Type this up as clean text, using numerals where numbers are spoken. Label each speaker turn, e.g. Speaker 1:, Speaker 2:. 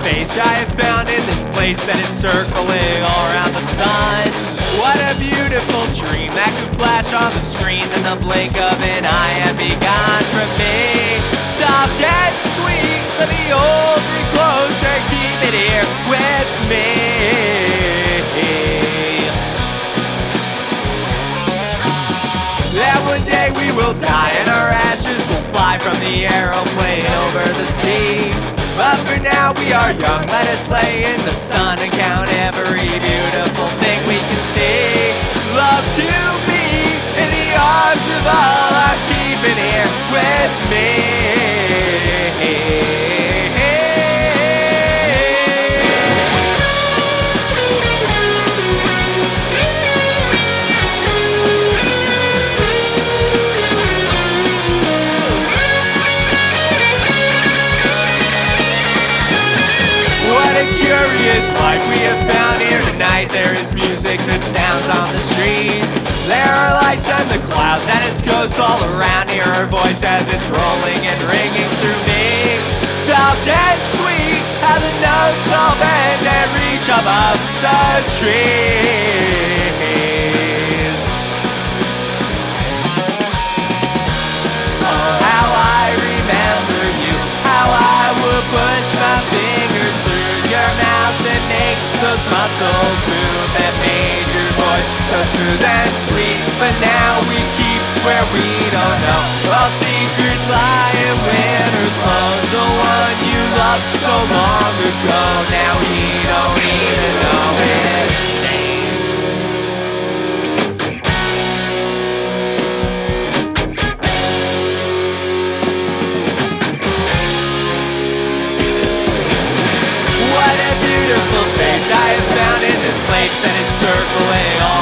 Speaker 1: face I have found in this place that is circling all around the sun. What a beautiful dream that could flash on the screen. In the blink of an eye and be gone from me. Soft and sweet, let me hold me closer, keep it here with me. That one day we will die and our ashes will fly from the aeroplane over the sea. But for now we are young, let us lay in the sun and count every beautiful thing we can see. Love to be in the arms of all I'm keeping here with me. Curious life we have found here tonight. There is music that sounds on the street. There are lights and the clouds and its ghosts all around. Hear her voice as it's rolling and ringing through me. Soft and sweet, how the notes all bend and reach above the trees. Oh, how I remember you, how I would push my fingers through your mouth and make those muscles move that made your voice so smooth and sweet. But now we keep where we don't know. All secrets lie in winter's clothes. The one you loved so long ago, now we don't even know his name. Beautiful face I have found in this place that is circling all